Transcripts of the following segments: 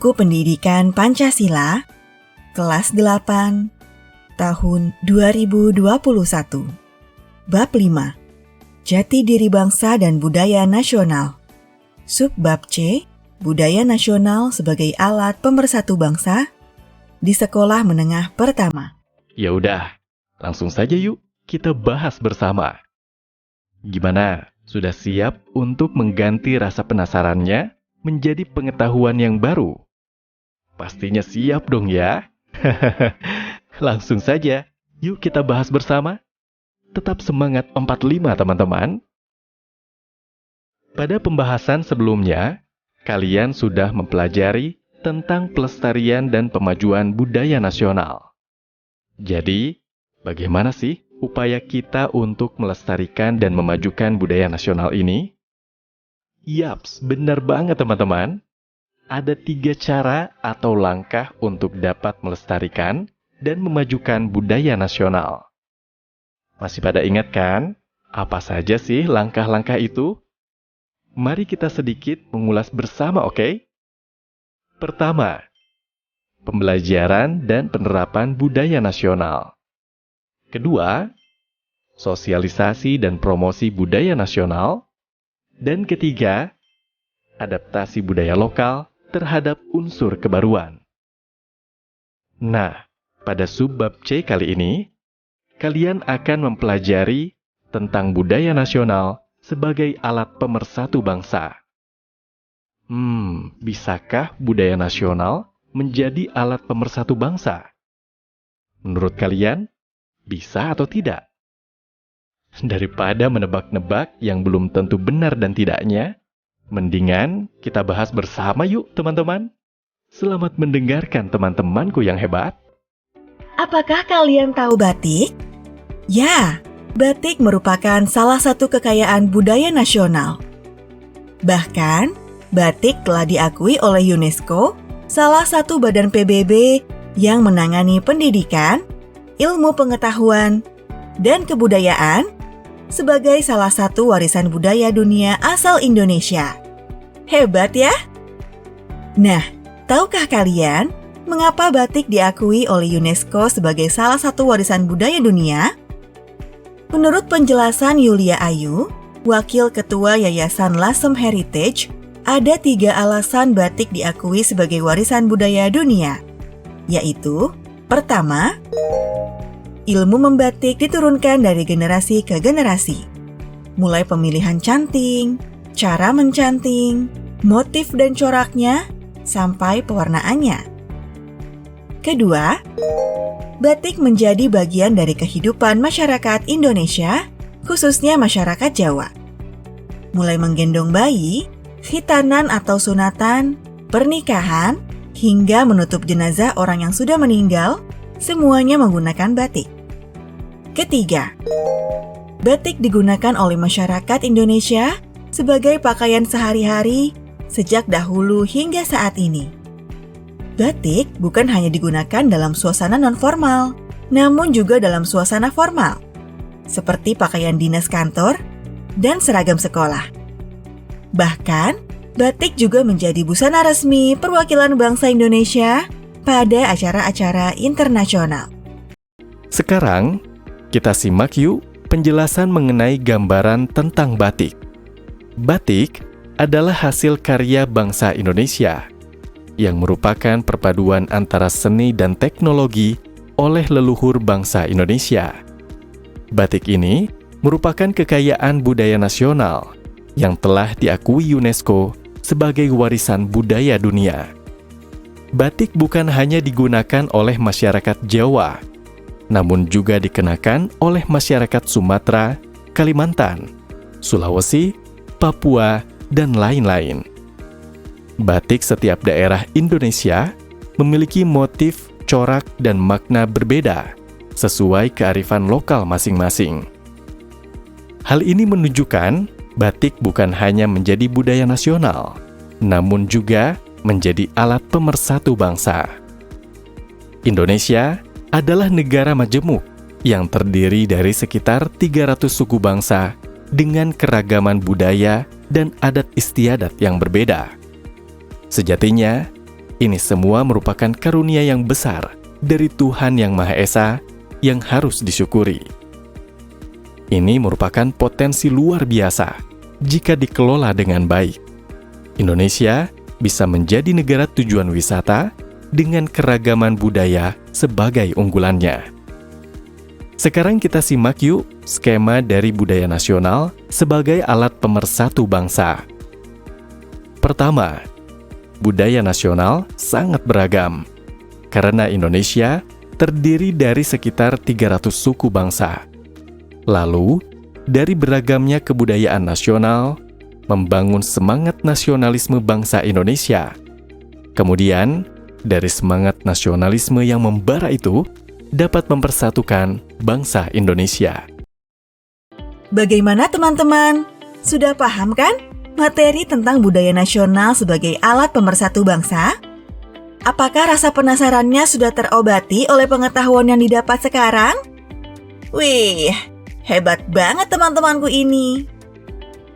buku pendidikan Pancasila, kelas 8, tahun 2021. Bab 5, Jati Diri Bangsa dan Budaya Nasional. Subbab C, Budaya Nasional sebagai alat pemersatu bangsa di sekolah menengah pertama. Ya udah, langsung saja yuk kita bahas bersama. Gimana? Sudah siap untuk mengganti rasa penasarannya menjadi pengetahuan yang baru? Pastinya siap dong ya. Langsung saja, yuk kita bahas bersama. Tetap semangat 45 teman-teman. Pada pembahasan sebelumnya, kalian sudah mempelajari tentang pelestarian dan pemajuan budaya nasional. Jadi, bagaimana sih upaya kita untuk melestarikan dan memajukan budaya nasional ini? Yaps, benar banget teman-teman. Ada 3 cara atau langkah untuk dapat melestarikan dan memajukan budaya nasional. Masih pada ingat kan? Apa saja sih langkah-langkah itu? Mari kita sedikit mengulas bersama, oke? Pertama, pembelajaran dan penerapan budaya nasional. Kedua, sosialisasi dan promosi budaya nasional. Dan ketiga, adaptasi budaya lokal terhadap unsur kebaruan. Nah, pada subbab C kali ini, kalian akan mempelajari tentang budaya nasional sebagai alat pemersatu bangsa. Bisakah budaya nasional menjadi alat pemersatu bangsa? Menurut kalian, bisa atau tidak? Daripada menebak-nebak yang belum tentu benar dan tidaknya, mendingan kita bahas bersama yuk teman-teman. Selamat mendengarkan teman-temanku yang hebat. Apakah kalian tahu batik? Ya, batik merupakan salah satu kekayaan budaya nasional. Bahkan, batik telah diakui oleh UNESCO, salah satu badan PBB yang menangani pendidikan, ilmu pengetahuan, dan kebudayaan sebagai salah satu warisan budaya dunia asal Indonesia. Hebat ya? Nah, tahukah kalian mengapa batik diakui oleh UNESCO sebagai salah satu warisan budaya dunia? Menurut penjelasan Yulia Ayu, Wakil Ketua Yayasan Lasem Heritage, ada 3 alasan batik diakui sebagai warisan budaya dunia, yaitu: pertama, ilmu membatik diturunkan dari generasi ke generasi, mulai pemilihan canting, cara mencanting, motif dan coraknya, sampai pewarnaannya. Kedua, batik menjadi bagian dari kehidupan masyarakat Indonesia, khususnya masyarakat Jawa. Mulai menggendong bayi, khitanan atau sunatan, pernikahan, hingga menutup jenazah orang yang sudah meninggal, semuanya menggunakan batik. Ketiga, batik digunakan oleh masyarakat Indonesia sebagai pakaian sehari-hari sejak dahulu hingga saat ini. Batik bukan hanya digunakan dalam suasana non-formal, namun juga dalam suasana formal, seperti pakaian dinas kantor dan seragam sekolah. Bahkan, batik juga menjadi busana resmi perwakilan bangsa Indonesia pada acara-acara internasional. Sekarang, kita simak yuk penjelasan mengenai gambaran tentang batik. Batik adalah hasil karya bangsa Indonesia yang merupakan perpaduan antara seni dan teknologi oleh leluhur bangsa Indonesia. Batik ini merupakan kekayaan budaya nasional yang telah diakui UNESCO sebagai warisan budaya dunia. Batik bukan hanya digunakan oleh masyarakat Jawa, namun juga dikenakan oleh masyarakat Sumatera, Kalimantan, Sulawesi, Papua, dan lain-lain. Batik setiap daerah Indonesia memiliki motif, corak, dan makna berbeda sesuai kearifan lokal masing-masing. Hal ini menunjukkan batik bukan hanya menjadi budaya nasional, namun juga menjadi alat pemersatu bangsa. Indonesia adalah negara majemuk yang terdiri dari sekitar 300 suku bangsa dengan keragaman budaya dan adat istiadat yang berbeda. Sejatinya, Ini semua merupakan karunia yang besar dari Tuhan Yang Maha Esa yang harus disyukuri. Ini merupakan potensi luar biasa jika dikelola dengan baik. Indonesia bisa menjadi negara tujuan wisata dengan keragaman budaya sebagai unggulannya. Sekarang kita simak yuk skema dari budaya nasional sebagai alat pemersatu bangsa. Pertama, budaya nasional sangat beragam, karena Indonesia terdiri dari sekitar 300 suku bangsa. Lalu, dari beragamnya kebudayaan nasional, membangun semangat nasionalisme bangsa Indonesia. Kemudian, dari semangat nasionalisme yang membara itu, dapat mempersatukan bangsa Indonesia. Bagaimana teman-teman? Sudah paham kan materi tentang budaya nasional sebagai alat pemersatu bangsa? Apakah rasa penasarannya sudah terobati oleh pengetahuan yang didapat sekarang? Wih, hebat banget teman-temanku ini.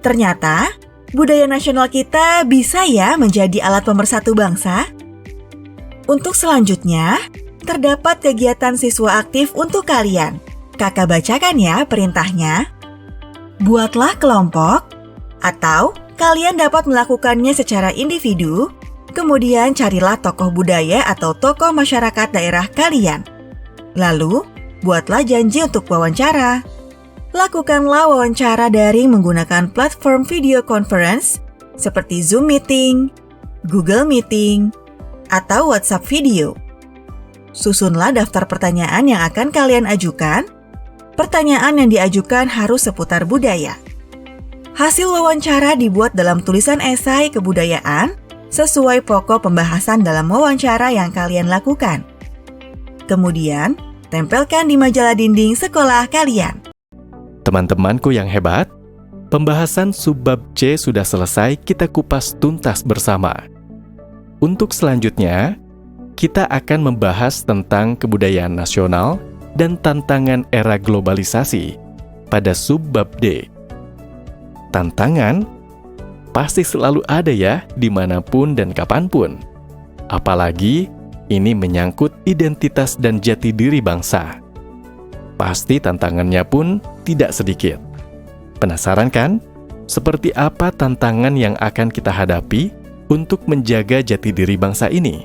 Ternyata, budaya nasional kita bisa ya menjadi alat pemersatu bangsa. Untuk selanjutnya, terdapat kegiatan siswa aktif untuk kalian. Kakak bacakan ya perintahnya. Buatlah kelompok, atau kalian dapat melakukannya secara individu, kemudian carilah tokoh budaya atau tokoh masyarakat daerah kalian. Lalu, buatlah janji untuk wawancara. Lakukanlah wawancara daring menggunakan platform video conference seperti Zoom Meeting, Google Meeting, atau WhatsApp video. Susunlah daftar pertanyaan yang akan kalian ajukan. Pertanyaan yang diajukan harus seputar budaya. Hasil wawancara dibuat dalam tulisan esai kebudayaan sesuai pokok pembahasan dalam wawancara yang kalian lakukan. Kemudian, tempelkan di majalah dinding sekolah kalian. Teman-temanku yang hebat, pembahasan subbab C sudah selesai kita kupas tuntas bersama. Untuk selanjutnya, kita akan membahas tentang kebudayaan nasional dan tantangan era globalisasi pada subbab D. Tantangan pasti selalu ada ya dimanapun dan kapanpun. Apalagi ini menyangkut identitas dan jati diri bangsa. Pasti tantangannya pun tidak sedikit. Penasaran kan? Seperti apa tantangan yang akan kita hadapi untuk menjaga jati diri bangsa ini?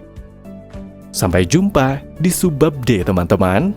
Sampai jumpa di subbab D, teman-teman.